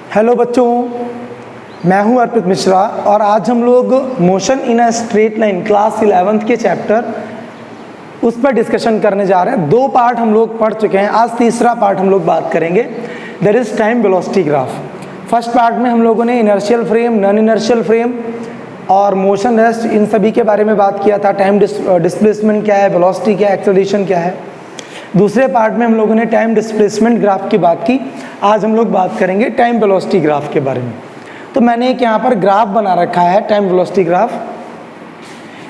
Hello बच्चों, मैं हूं अर्पित मिश्रा और आज हम लोग motion in a straight line class 11th के चैप्टर उस पर डिस्कशन करने जा रहे हैं। 2 पार्ट हम लोग पढ़ चुके हैं, आज तीसरा पार्ट हम लोग बात करेंगे। That is time velocity graph. First part में हम लोगों ने inertial frame, non inertial frame और मोशन रेस्ट इन सभी के बारे में बात किया था। टाइम डिस्प्लेसमेंट क्या है, वेलोसिटी क्या है, एक्सेलरेशन क्या है। दूसरे पार्ट में हम लोगों ने टाइम डिस्प्लेसमेंट ग्राफ की बात की। आज हम लोग बात करेंगे टाइम वेलोसिटी ग्राफ के बारे में। तो मैंने एक यहाँ पर ग्राफ बना रखा है, टाइम वेलोसिटी ग्राफ।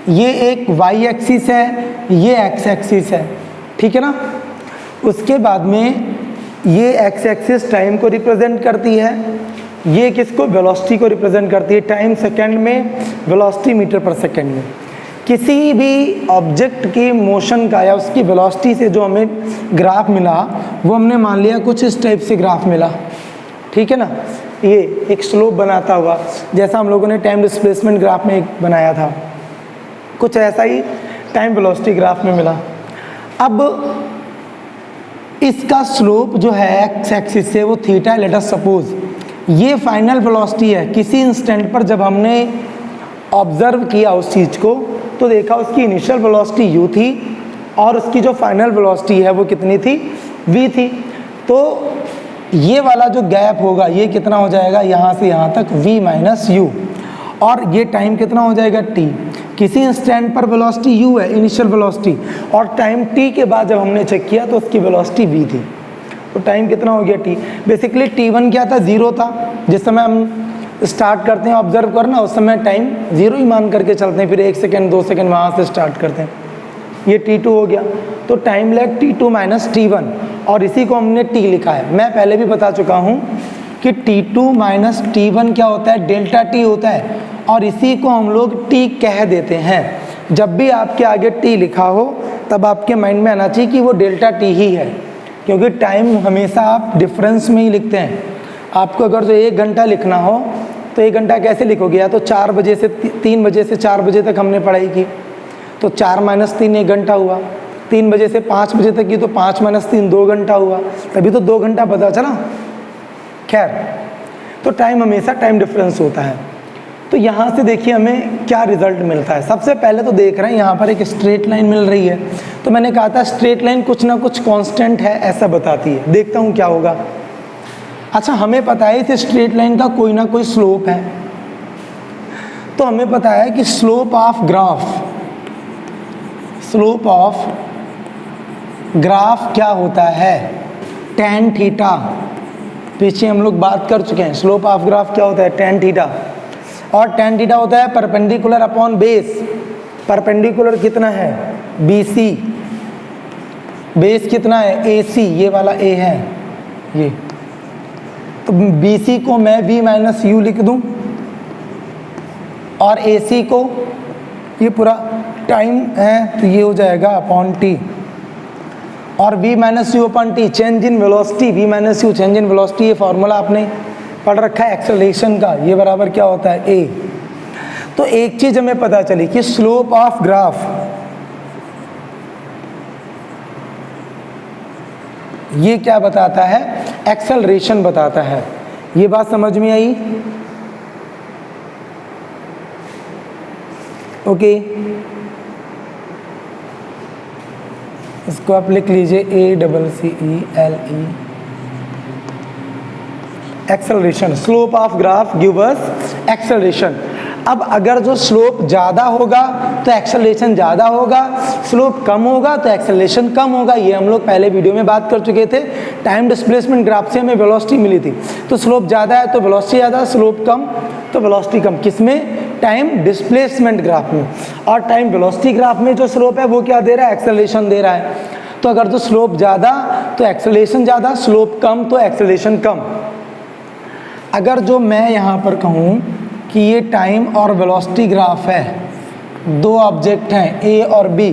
ये एक वाई एक्सिस है, ये एक्स एक्सिस है, ठीक है ना। उसके बाद में ये एक्स एक्सिस टाइम को रिप्रेजेंट करती है, ये किसको, वेलोसिटी को रिप्रेजेंट करती है। टाइम सेकंड में, वेलोसिटी मीटर पर सेकंड में। किसी भी ऑब्जेक्ट की मोशन का या उसकी वेलोसिटी से जो हमें ग्राफ मिला वो हमने मान लिया कुछ इस टाइप से ग्राफ मिला, ठीक है ना। ये एक स्लोप बनाता हुआ, जैसा हम लोगों ने टाइम डिस्प्लेसमेंट ग्राफ में बनाया था, कुछ ऐसा ही टाइम वेलोसिटी ग्राफ में मिला। अब इसका स्लोप जो है एक्स एक्सिस से वो थीटा, लेट अस सपोज ये फाइनल वेलोसिटी है। किसी इंस्टेंट पर जब हमने ऑब्जर्व किया उस चीज़ को तो देखा उसकी इनिशियल वेलोसिटी u थी और उसकी जो फाइनल वेलोसिटी है वो कितनी थी, v थी। तो ये वाला जो गैप होगा ये कितना हो जाएगा, यहाँ से यहाँ तक v माइनस यू, और ये टाइम कितना हो जाएगा t। किसी इंस्टेंट पर वेलोसिटी u है, इनिशियल वेलोसिटी, और टाइम t के बाद जब हमने चेक किया तो उसकी वेलोसिटी v थी। तो टाइम कितना हो गया t। बेसिकली t1 क्या था, 0 था। जिस समय हम स्टार्ट करते हैं ऑब्जर्व करना उस समय टाइम 0 ही मान करके चलते हैं, फिर 1 सेकेंड 2 सेकेंड वहाँ से स्टार्ट करते हैं। ये t2 हो गया, तो time lag t2 minus t1, और इसी को हमने t लिखा है। मैं पहले भी बता चुका हूँ कि t2 माइनस t1 क्या होता है, डेल्टा t होता है, और इसी को हम लोग t कह देते हैं। जब भी आपके आगे t लिखा हो तब आपके माइंड में आना चाहिए कि वो डेल्टा t ही है, क्योंकि टाइम हमेशा आप डिफरेंस में ही लिखते हैं। आपको अगर जो 1 घंटा लिखना हो तो 1 घंटा कैसे लिखोगे, या तो 4 बजे से 3 बजे से 4 बजे तक हमने पढ़ाई की तो 4 माइनस 3 1 घंटा हुआ। 3 बजे से 5 बजे तक की तो 5 माइनस 3 2 घंटा हुआ, तभी तो 2 घंटा पता चला। खैर, तो टाइम हमेशा टाइम डिफरेंस होता है। तो यहाँ से देखिए हमें क्या रिजल्ट मिलता है। सबसे पहले तो देख रहे हैं यहाँ पर एक स्ट्रेट लाइन मिल रही है, तो मैंने कहा था स्ट्रेट लाइन कुछ ना कुछ कांस्टेंट है ऐसा बताती है। देखता हूँ क्या होगा। अच्छा, हमें पता है इस स्ट्रेट लाइन का कोई ना कोई स्लोप है, तो हमें पता है कि स्लोप ऑफ ग्राफ क्या होता है, tan थीटा। पीछे हम लोग बात कर चुके हैं, स्लोप ऑफ ग्राफ क्या होता है, tan थीटा। और tan थीटा होता है परपेंडिकुलर अपॉन बेस। परपेंडिकुलर कितना है, BC, बेस कितना है, AC, ये वाला A है ये। तो BC को मैं v माइनस यू लिख दूं और AC को, ये पूरा टाइम है तो ये हो जाएगा अपॉन t, और v minus u upon t change in velocity, v minus you change in velocity. ये फॉर्मूला आपने पढ़ रखा है एक्सेलरेशन का, ये बराबर क्या होता है, a। तो एक चीज हमें पता चली कि स्लोप ऑफ ग्राफ ये क्या बताता है, एक्सेलरेशन बताता है। ये बात समझ में आई, ओके। इसको आप लिख लीजिए ACCELE, acceleration. Slope of graph give us acceleration. अब अगर जो स्लोप ज़्यादा होगा तो एक्सेलरेशन ज़्यादा होगा, स्लोप कम होगा तो एक्सेलरेशन कम होगा। ये हम लोग पहले वीडियो में बात कर चुके थे। टाइम डिस्प्लेसमेंट ग्राफ से हमें वेलोसिटी मिली थी, तो स्लोप ज़्यादा है तो वेलोसिटी ज़्यादा, स्लोप कम तो वेलोसिटी कम। किसमें, टाइम डिस्प्लेसमेंट ग्राफ में। और टाइम वेलोसिटी ग्राफ में जो स्लोप है वो क्या दे रहा है, एक्सेलरेशन दे रहा है। तो अगर जो स्लोप ज़्यादा तो एक्सेलरेशन ज़्यादा, स्लोप कम तो एक्सेलरेशन कम। अगर जो मैं यहाँ पर कहूँ कि ये टाइम और वेलोसिटी ग्राफ है, 2 ऑब्जेक्ट हैं A और B,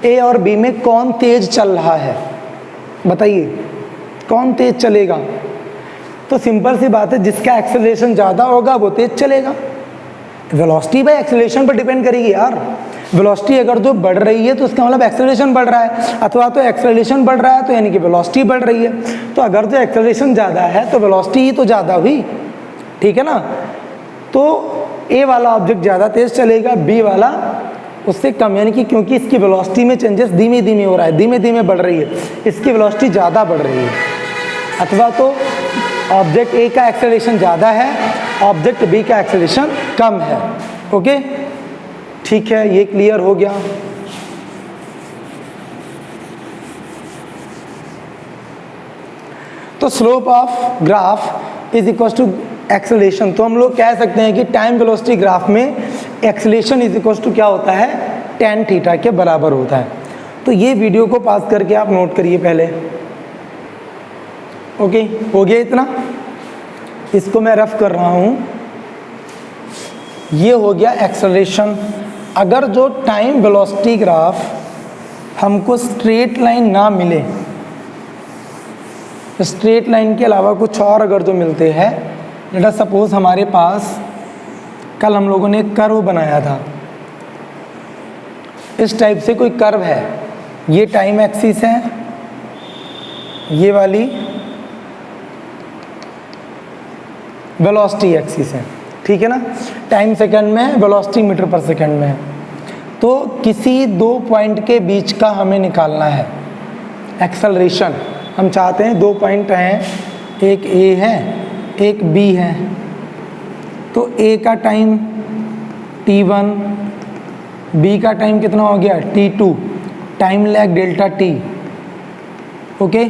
A और B में कौन तेज चल रहा है, बताइए कौन तेज चलेगा। तो सिंपल सी बात है, जिसका एक्सेलरेशन ज़्यादा होगा वो तेज चलेगा। वेलोसिटी बाय एक्सेलरेशन पर डिपेंड करेगी यार। वेलोसिटी अगर जो बढ़ रही है तो उसका मतलब एक्सेलरेशन बढ़ रहा है, अथवा तो एक्सेलरेशन बढ़ रहा है तो यानी कि वेलोसिटी बढ़ रही है। तो अगर जो एक्सेलरेशन ज़्यादा है तो वेलोसिटी ही तो ज़्यादा हुई। ठीक है ना। तो ए वाला ऑब्जेक्ट ज़्यादा तेज चलेगा, बी वाला उससे कम, यानी कि क्योंकि इसकी वेलोसिटी में चेंजेस धीमे धीमे हो रहा है, धीमे धीमे बढ़ रही है, इसकी वेलोसिटी ज़्यादा बढ़ रही है। अथवा तो ऑब्जेक्ट ए का एक्सेलरेशन ज़्यादा है, ऑब्जेक्ट बी का एक्सेलरेशन कम है। ओके, ठीक है, ये क्लियर हो गया। तो slope of graph is equal to acceleration. तो हम लोग कह सकते हैं कि टाइम वेलोसिटी ग्राफ में एक्सेलरेशन इज इक्वल टू क्या होता है, tan थीटा के बराबर होता है। तो ये वीडियो को पास करके आप नोट करिए पहले। ओके, हो गया इतना, इसको मैं रफ कर रहा हूँ। ये हो गया एक्सेलरेशन। अगर जो टाइम वेलोसिटी ग्राफ हमको स्ट्रेट लाइन ना मिले, स्ट्रेट लाइन के अलावा कुछ और अगर जो मिलते हैं, लेट सपोज हमारे पास कल हम लोगों ने कर्व बनाया था, इस टाइप से कोई कर्व है, ये टाइम एक्सिस है, ये वाली वेलोसिटी एक्सिस है, ठीक है ना। टाइम सेकंड में है, वेलोसिटी मीटर पर सेकंड में है। तो किसी दो पॉइंट के बीच का हमें निकालना है एक्सेलरेशन। हम चाहते हैं दो पॉइंट हैं, एक ए है एक बी है। तो ए का टाइम t1, बी का टाइम कितना हो गया t2, time lag delta t। Okay,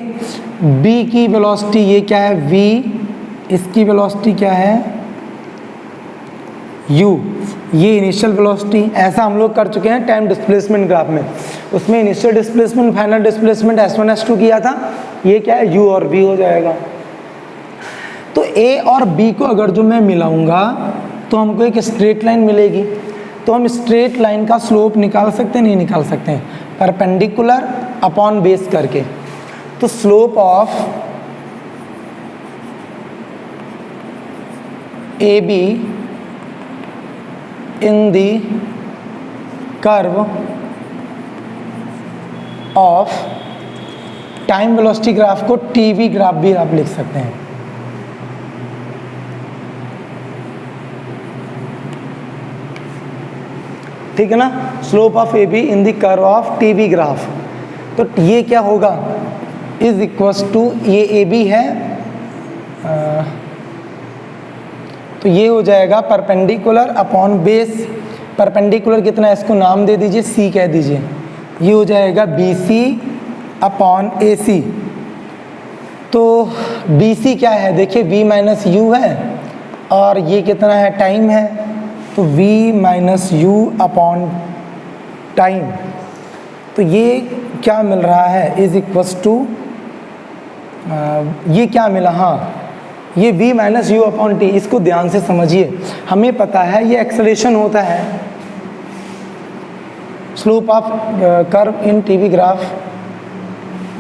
B की वेलोसिटी ये क्या है v, इसकी वेलोसिटी क्या है u, ये इनिशियल वेलोसिटी। ऐसा हम लोग कर चुके हैं टाइम डिस्प्लेसमेंट ग्राफ में, उसमें initial displacement final displacement s1 s2 किया था, ये क्या है u और v हो जाएगा। तो a और b को अगर जो मैं मिलाऊंगा तो हमको एक स्ट्रेट लाइन मिलेगी। तो हम स्ट्रेट लाइन का स्लोप निकाल सकते हैं, नहीं निकाल सकते हैं, परपेंडिकुलर अपॉन बेस करके। तो slope of A be in the curve of time velocity graph को टीवी ग्राफ भी आप लिख सकते हैं। ठीक है ना, slope of A be in the curve of TV graph. तो ये क्या होगा, इज इक्वल्स टू, ये ए बी है, तो ये हो जाएगा परपेंडिकुलर अपॉन बेस। परपेंडिकुलर कितना है, इसको नाम दे दीजिए, सी कह दीजिए। ये हो जाएगा बी सी अपॉन ए सी। तो बी सी क्या है, देखिए v माइनस यू है, और ये कितना है, टाइम है, तो v minus u upon time. तो ये क्या मिल रहा है, इज इक्वल्स टू, ये क्या मिला, हाँ ये v minus u upon T. इसको ध्यान से समझिए, हमें पता है ये एक्सेलरेशन होता है। Slope of curve in TV graph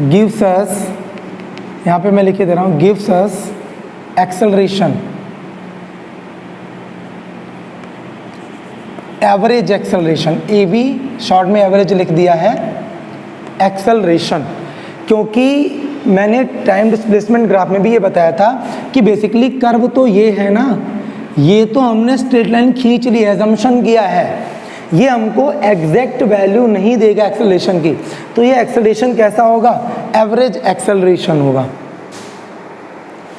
gives us, यहाँ पे मैं लिखे दे रहा हूँ, gives us acceleration, average acceleration, a v short में एवरेज लिख दिया है, एक्सेलरेशन। क्योंकि मैंने टाइम डिस्प्लेसमेंट ग्राफ में भी ये बताया था कि बेसिकली कर्व तो ये है ना, ये तो हमने स्ट्रेट लाइन खींच ली, एजम्पशन किया है, ये हमको एग्जैक्ट वैल्यू नहीं देगा एक्सेलरेशन की। तो ये एक्सेलरेशन कैसा होगा, एवरेज एक्सेलरेशन होगा,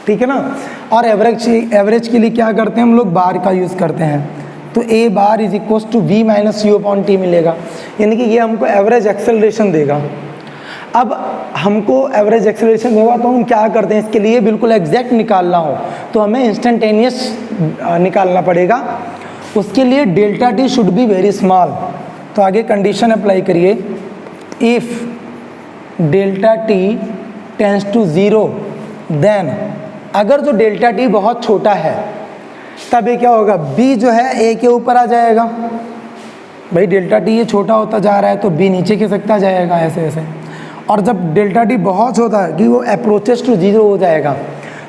ठीक है ना। और एवरेज के लिए क्या करते हैं हम लोग, बार का यूज़ करते हैं। तो a bar is equal to v minus u upon t मिलेगा, यानी कि ये हमको एवरेज एक्सेलरेशन देगा। अब हमको एवरेज एक्सेलरेशन होगा तो हम क्या करते हैं, इसके लिए बिल्कुल एग्जैक्ट निकालना हो तो हमें इंस्टेंटेनियस निकालना पड़ेगा। उसके लिए delta t should be very small. तो आगे कंडीशन अप्लाई करिए, if delta t tends to zero then, अगर जो डेल्टा टी बहुत छोटा है तब ये क्या होगा, b जो है a के ऊपर आ जाएगा। भाई डेल्टा टी ये छोटा होता जा रहा है तो b नीचे खिसकता जाएगा ऐसे ऐसे। और जब डेल्टा टी बहुत छोटा है कि वो अप्रोचेस टू जीरो हो जाएगा,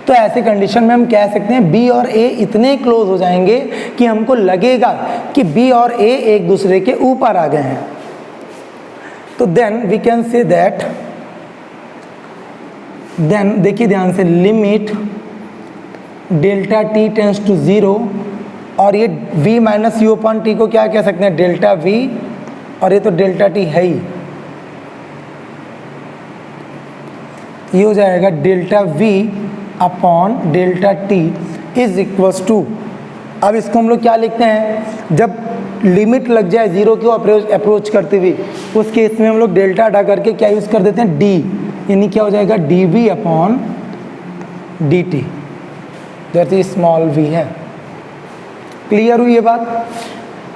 तो ऐसे कंडीशन में हम कह सकते हैं b और a इतने क्लोज हो जाएंगे कि हमको लगेगा कि b और a एक दूसरे के ऊपर आ गए हैं। तो then we can say that, then देखिए ध्यान से, limit delta t tends to 0, और ये v minus u upon t को क्या कह सकते हैं, डेल्टा v, और ये तो डेल्टा टी है ही, ये हो जाएगा delta v upon delta t is equals to, अब इसको हम लोग क्या लिखते हैं, जब लिमिट लग जाए 0 को अप्रोच करते हुए, उस केस में हम लोग डेल्टा हटा करके क्या यूज़ कर देते हैं, d, यानी क्या हो जाएगा dv अपॉन dt, जैसे स्मॉल v है। क्लियर हुई ये बात।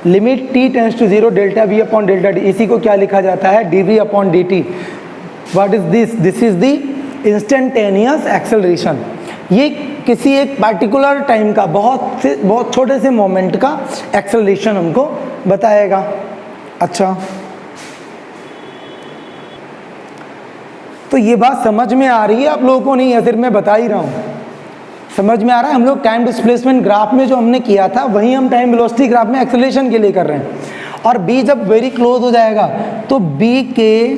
Limit t tends to 0 delta v upon delta t, इसी को क्या लिखा जाता है, dv upon dt। What is this, this is the instantaneous acceleration. ये किसी एक पार्टिकुलर टाइम का बहुत छोटे से मोमेंट का एक्सेलरेशन हमको बताएगा। अच्छा, तो ये बात समझ में आ रही है आप लोगों को, नहीं है सिर्फ मैं बता ही रहा हूँ, समझ में आ रहा है। हम लोग टाइम डिस्प्लेसमेंट ग्राफ में जो हमने किया था वही हम टाइम वेलोसिटी ग्राफ में एक्सेलरेशन के लिए कर रहे हैं। और b जब वेरी क्लोज हो जाएगा तो b के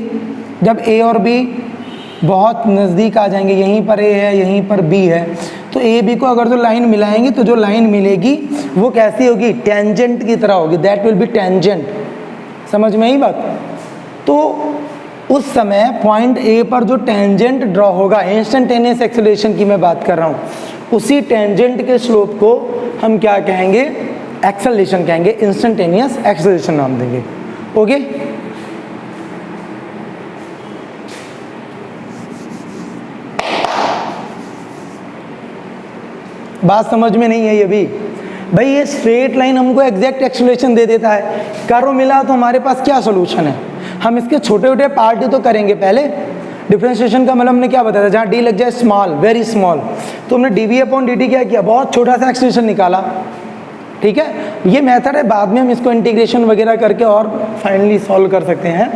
जब a और b बहुत नज़दीक आ जाएंगे, यहीं पर a है यहीं पर b है, तो a b को अगर जो लाइन मिलाएंगे तो जो लाइन मिलेगी वो कैसी होगी, टेंजेंट की तरह होगी, दैट विल बी टेंजेंट। समझ में आई बात। तो उस समय पॉइंट ए पर जो टेंजेंट ड्रॉ होगा, इंस्टेंटेनियस एक्सेलरेशन की मैं बात कर रहा हूँ, उसी टेंजेंट के स्लोप को हम क्या कहेंगे, एक्सेलरेशन कहेंगे, इंस्टेंटेनियस एक्सेलरेशन नाम देंगे। ओके, बात समझ में नहीं है ये भी भाई। ये स्ट्रेट लाइन हमको एग्जैक्ट एक्सेलरेशन दे देता है, कर्व मिला तो हमारे पास क्या सोल्यूशन है, हम इसके छोटे छोटे पार्ट ही तो करेंगे पहले। डिफरेंशिएशन का मतलब हमने क्या बताया था, जहाँ डी लग जाए स्मॉल, वेरी स्मॉल, तो हमने d v upon d t क्या किया, बहुत छोटा सा एक्सेलरेशन निकाला। ठीक है, ये मेथड है, बाद में हम इसको इंटीग्रेशन वगैरह करके और फाइनली सॉल्व कर सकते हैं।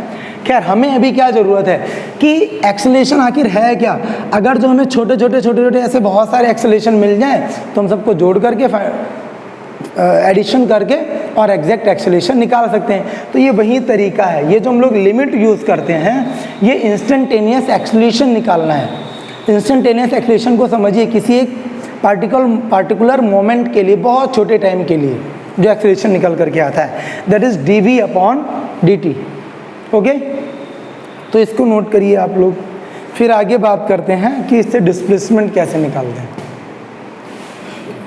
खैर, हमें अभी क्या ज़रूरत है कि एक्सेलरेशन आखिर है क्या। अगर जो हमें छोटे छोटे ऐसे बहुत सारे एक्सेलरेशन मिल जाएँ तो हम सबको जोड़ करके एडिशन करके और एग्जैक्ट एक्सेलरेशन निकाल सकते हैं। तो ये वही तरीका है, ये जो हम लोग लिमिट यूज़ करते हैं ये इंस्टेंटेनियस एक्सेलरेशन निकालना है। इंस्टेंटेनियस एक्सेलरेशन को समझिए, किसी एक पार्टिकुलर मोमेंट के लिए, बहुत छोटे टाइम के लिए जो एक्सेलरेशन निकल करके आता है, that is d v upon d t. Okay, तो इसको नोट करिए आप लोग। फिर आगे बात करते हैं कि इससे डिस्प्लेसमेंट कैसे निकालते हैं।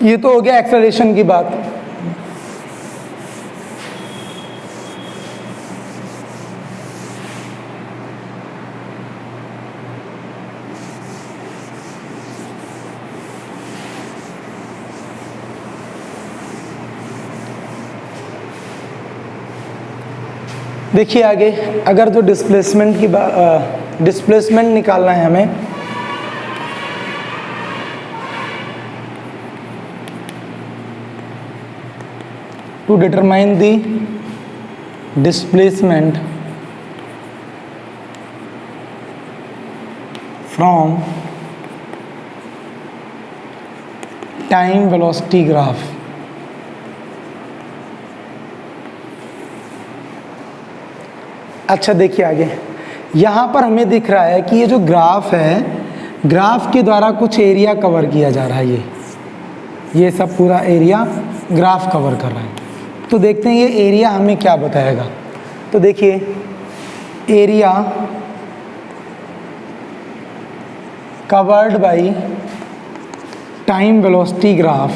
ये तो हो गया एक्सेलरेशन की बात। देखिए आगे, अगर जो डिस्प्लेसमेंट निकालना है हमें, to determine the displacement from time velocity graph, अच्छा देखिए आगे, यहाँ पर हमें दिख रहा है कि ये जो ग्राफ है, ग्राफ के द्वारा कुछ एरिया कवर किया जा रहा है। ये सब पूरा एरिया ग्राफ कवर कर रहा है। तो देखते हैं ये एरिया हमें क्या बताएगा। तो देखिए, area covered by time velocity graph,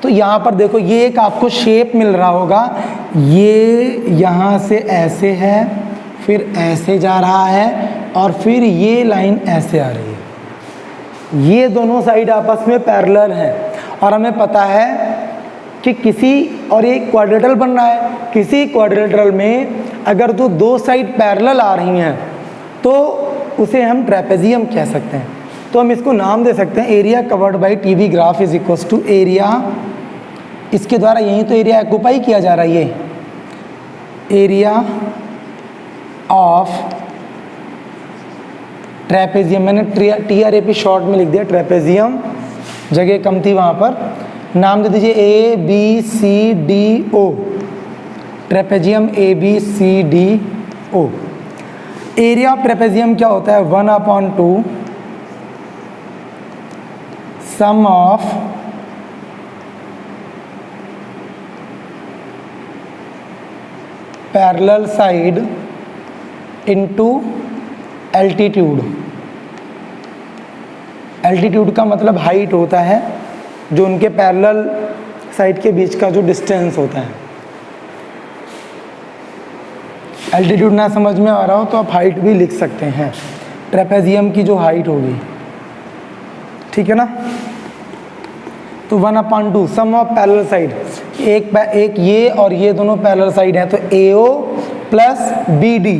तो यहाँ पर देखो ये एक आपको शेप मिल रहा होगा, ये यहाँ से ऐसे है, फिर ऐसे जा रहा है, और फिर ये लाइन ऐसे आ रही है। ये दोनों साइड आपस में पैरेलल हैं, और हमें पता है कि और ये क्वाड्रेटल बन रहा है, किसी क्वाड्रेटल में अगर तो दो साइड पैरेलल आ रही हैं तो उसे हम ट्रेपेजियम कह सकते हैं। तो हम इसको नाम दे सकते हैं area covered by TV graph is equals to area, इसके द्वारा यहीं तो एरिया ऑक्यूपाई किया जा रहा है, ये एरिया ऑफ ट्रेपेजियम, मैंने TRAP शॉर्ट में लिख दिया, ट्रेपेजियम, जगह कम थी वहाँ पर, नाम दे दीजिए ABCDO, trapezium ABCDO। Area of trapezium क्या होता है, 1/2 sum of parallel side into altitude. Altitude का मतलब हाइट होता है, जो उनके पैरेलल साइड के बीच का जो डिस्टेंस होता है। एल्टीट्यूड ना समझ में आ रहा हो तो आप हाइट भी लिख सकते हैं, ट्रेपेजियम की जो हाइट होगी, ठीक है ना। तो 1/2 सम ऑफ पैरेलल साइड, एक ये और ये दोनों पैरेलल साइड हैं, तो AO प्लस BD,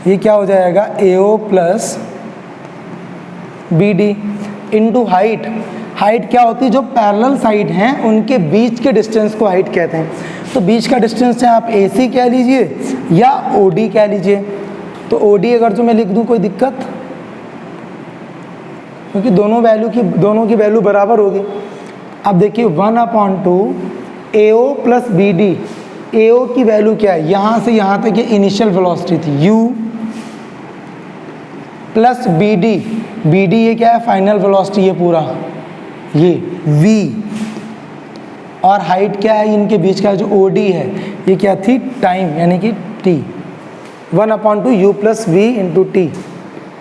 ये क्या हो जाएगा AO plus BD into height. Height क्या होती है, जो पैरेलल साइड हैं उनके बीच के डिस्टेंस को हाइट कहते हैं। तो बीच का डिस्टेंस चाहे आप AC कह लीजिए या OD कह लीजिए। तो OD अगर जो मैं लिख दूं कोई दिक्कत, क्योंकि दोनों की वैल्यू बराबर होगी। अब देखिए 1/2 AO प्लस BD, AO की वैल्यू क्या है, यहाँ से यहाँ तक ये इनिशियल वेलोसिटी थी U प्लस BD ये क्या है, फाइनल वेलोसिटी, ये पूरा ये V, और हाइट क्या है इनके बीच का जो OD है, ये क्या थी, टाइम यानी कि T। 1/2 U plus V into T।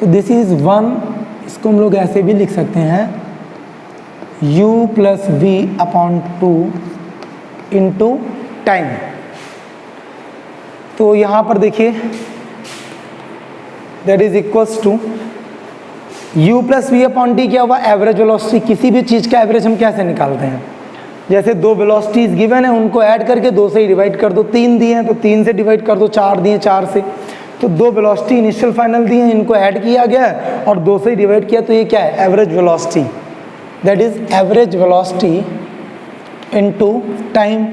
तो दिस इज 1, इसको हम लोग ऐसे भी लिख सकते हैं U plus V/2 into time. तो यहाँ पर देखिए that is equals to U plus V/T क्या हुआ, एवरेज वेलोसिटी। किसी भी चीज़ का एवरेज हम कैसे निकालते हैं, जैसे दो वेलोसिटीज गिवन है, उनको ऐड करके 2 से ही डिवाइड कर दो। 3 दिए हैं तो 3 से डिवाइड कर दो, 4 दिए 4 से। तो 2 वेलोसिटी इनिशियल फाइनल दिए हैं, इनको ऐड किया गया है और 2 से ही डिवाइड किया, तो ये क्या है, average velocity. That is average velocity into time.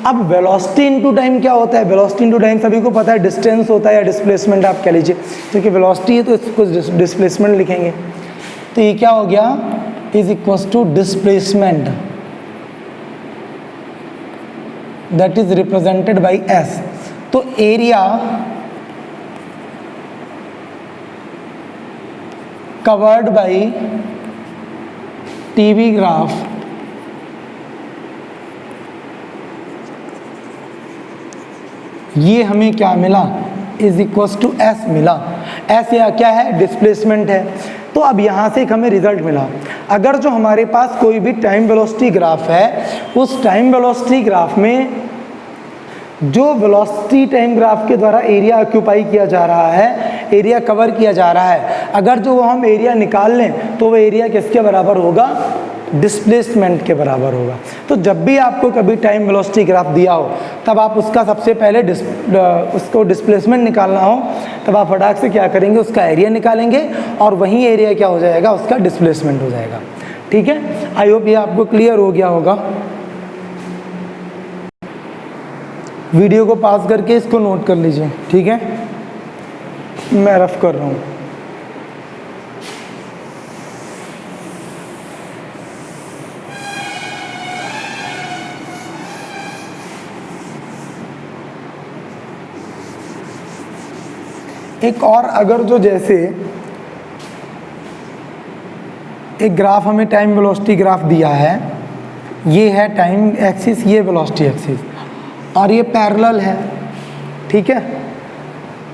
अब वेलोसिटी इनटू टाइम क्या होता है, वेलोसिटी इनटू टाइम सभी को पता है डिस्टेंस होता है या डिस्प्लेसमेंट आप कह लीजिए, क्योंकि वेलोसिटी है तो इसको डिस्प्लेसमेंट लिखेंगे। तो ये क्या हो गया, is equals to displacement, that is represented by S। तो area covered by TV graph ये हमें क्या मिला, इज इक्वल्स टू S मिला। S या क्या है, डिस्प्लेसमेंट है। तो अब यहाँ से एक हमें रिजल्ट मिला, अगर जो हमारे पास कोई भी टाइम वेलोसिटी ग्राफ है, उस टाइम वेलोसिटी ग्राफ में जो वेलोसिटी टाइम ग्राफ के द्वारा एरिया ऑक्यूपाई किया जा रहा है, एरिया कवर किया जा रहा है, अगर जो वो हम एरिया निकाल लें तो वो एरिया किसके बराबर होगा, डिस्प्लेसमेंट के बराबर होगा। तो जब भी आपको कभी टाइम वेलोसिटी ग्राफ दिया हो, तब आप उसका सबसे पहले उसको डिस्प्लेसमेंट निकालना हो, तब आप फटाक से क्या करेंगे, उसका एरिया निकालेंगे और वही एरिया क्या हो जाएगा, उसका डिस्प्लेसमेंट हो जाएगा। ठीक है, आई होप ये आपको क्लियर हो गया होगा। वीडियो को पॉज करके इसको नोट कर लीजिए, ठीक है, मैं रफ कर रहा हूँ। एक और अगर जो जैसे एक ग्राफ हमें टाइम वेलोसिटी ग्राफ दिया है, ये है टाइम एक्सिस, ये वेलोसिटी एक्सिस, और ये पैरेलल है, ठीक है।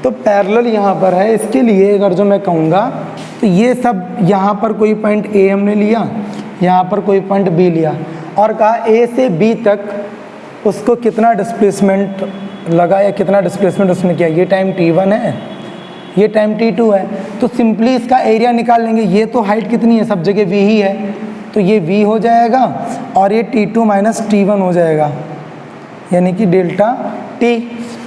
तो पैरेलल यहाँ पर है, इसके लिए अगर जो मैं कहूँगा तो ये सब यहाँ पर कोई पॉइंट A हमने लिया, यहाँ पर कोई पॉइंट B लिया और कहा A से B तक उसको कितना डिस्प्लेसमेंट लगा या कितना डिस्प्लेसमेंट उसने किया। ये टाइम T1 है, ये टाइम T2 है, तो सिंपली इसका एरिया निकाल लेंगे। ये तो हाइट कितनी है, सब जगह V ही है, तो ये V हो जाएगा और ये T2 माइनस T1 हो जाएगा, यानी कि डेल्टा T।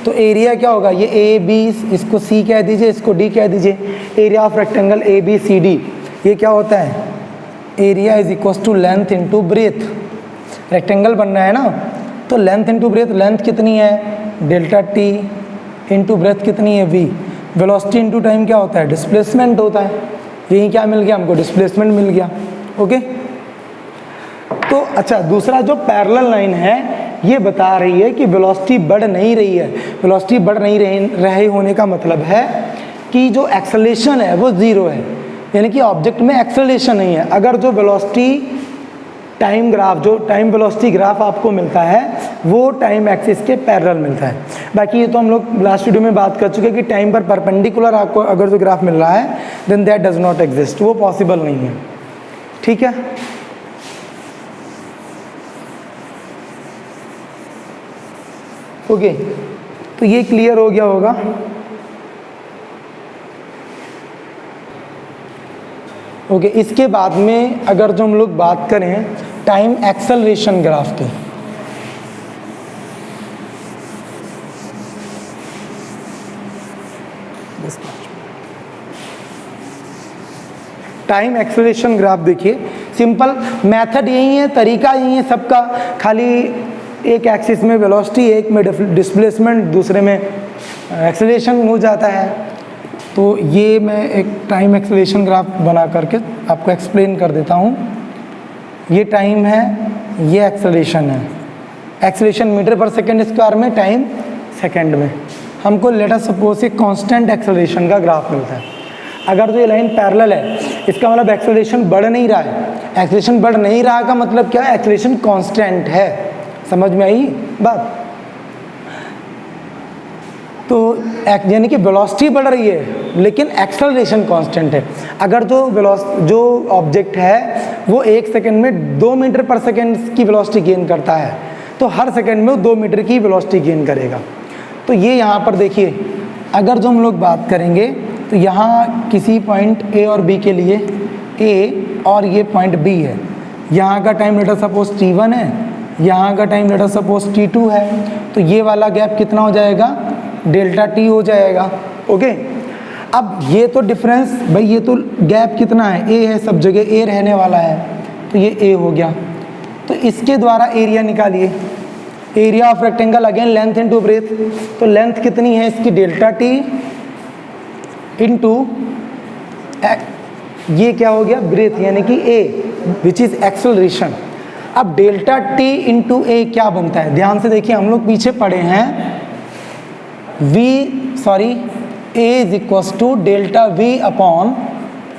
तो एरिया क्या होगा, ये A B, इसको C कह दीजिए, इसको D कह दीजिए। एरिया ऑफ रेक्टेंगल ABCD ये क्या होता है, area is equal to length into breadth. Rectangle बनना है ना, तो लेंथ इंटू ब्रेथ, लेंथ कितनी है डेल्टा T, इंटू ब्रेथ कितनी है V। वेलोसिटी इंटू टाइम क्या होता है, डिस्प्लेसमेंट होता है। यही क्या मिल गया हमको, डिस्प्लेसमेंट मिल गया। ओके, तो अच्छा, दूसरा जो पैरेलल लाइन है ये बता रही है कि वेलोसिटी बढ़ नहीं रही है। वेलोसिटी बढ़ नहीं रहे होने का मतलब है कि जो एक्सेलरेशन है वो ज़ीरो है, यानी कि ऑब्जेक्ट में एक्सेलरेशन नहीं है। अगर जो वेलोसिटी टाइम ग्राफ, जो टाइम वेलोसिटी ग्राफ आपको मिलता है वो टाइम एक्सिस के पैरेलल मिलता है। बाकी ये तो हम लोग लास्ट वीडियो में बात कर चुके हैं कि टाइम पर परपेंडिकुलर आपको अगर जो ग्राफ मिल रहा है then that does not exist, वो पॉसिबल नहीं है। ठीक है, ओके, तो ये क्लियर हो गया होगा। ओके, इसके बाद में अगर जो हम लोग बात करें टाइम एक्सेलरेशन ग्राफ की, टाइम एक्सेलरेशन ग्राफ देखिए, सिंपल मेथड यही है, तरीका यही है सबका, खाली एक एक्सिस में वेलोसिटी, एक में डिस्प्लेसमेंट, दूसरे में एक्सेलरेशन हो जाता है। तो ये मैं एक टाइम एक्सेलरेशन ग्राफ बना करके आपको एक्सप्लेन कर देता हूँ। ये टाइम है, ये एक्सेलरेशन है। एक्सेलरेशन मीटर पर सेकेंड स्क्वायर में, टाइम सेकेंड में। हमको लेट अस सपोज एक कांस्टेंट एक्सेलरेशन का ग्राफ मिलता है। अगर तो ये लाइन पैरेलल है, इसका मतलब एक्सेलरेशन बढ़ नहीं रहा है। एक्सेलरेशन बढ़ नहीं रहा का मतलब क्या है? एक्सेलरेशन कांस्टेंट है। समझ में आई बात? तो यानी कि वेलोसिटी बढ़ रही है लेकिन एक्सेलरेशन कांस्टेंट है। अगर जो ऑब्जेक्ट है वो 1 सेकंड में 2 मीटर पर सेकंड की वेलोसिटी गेन करता है, तो हर सेकंड में वो 2 मीटर की वेलोसिटी गेन करेगा। तो ये यहाँ पर देखिए, अगर जो हम लोग बात करेंगे तो यहाँ किसी पॉइंट ए और बी के लिए, ए और ये पॉइंट बी है, यहाँ का time let us suppose t1 है, यहाँ का time let us suppose t2 है, तो ये वाला गैप कितना हो जाएगा? डेल्टा t हो जाएगा। ओके, अब ये तो डिफरेंस भाई, ये तो गैप कितना है? a है, सब जगह a रहने वाला है, तो ये a हो गया। तो इसके द्वारा एरिया निकालिए, area of rectangle again length into breadth. तो लेंथ कितनी है इसकी? डेल्टा t इनटू ये क्या हो गया? ब्रेथ, यानी कि a विच इज एक्सेलरेशन। अब डेल्टा t इंटू ए क्या बनता है? ध्यान से देखिए, हम लोग पीछे पढ़े हैं a is equals to delta v upon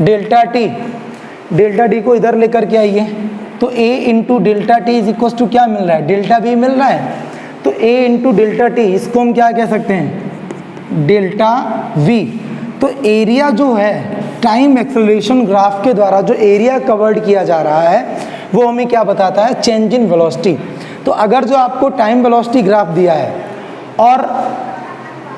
delta t। Delta t को इधर लेकर के आइए, तो a into delta t is equals to क्या मिल रहा है? डेल्टा v मिल रहा है। तो a इंटू डेल्टा t, इसको हम क्या कह सकते हैं? Delta v। तो एरिया जो है टाइम एक्सेलरेशन ग्राफ के द्वारा जो एरिया कवर्ड किया जा रहा है वो हमें क्या बताता है? Change in velocity. तो अगर जो आपको टाइम वेलोसिटी ग्राफ दिया है और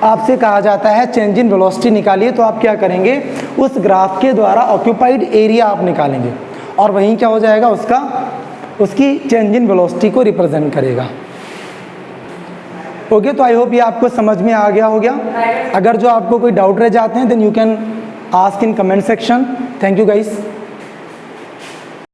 आपसे कहा जाता है चेंज इन वेलोसिटी निकालिए, तो आप क्या करेंगे? उस ग्राफ के द्वारा ऑक्यूपाइड एरिया आप निकालेंगे और वहीं क्या हो जाएगा? उसकी चेंज इन वेलोसिटी को रिप्रेजेंट करेगा। ओके, तो आई होप ये आपको समझ में आ गया हो गया। अगर जो आपको कोई डाउट रह जाते हैं then you can ask in comment section. Thank you guys.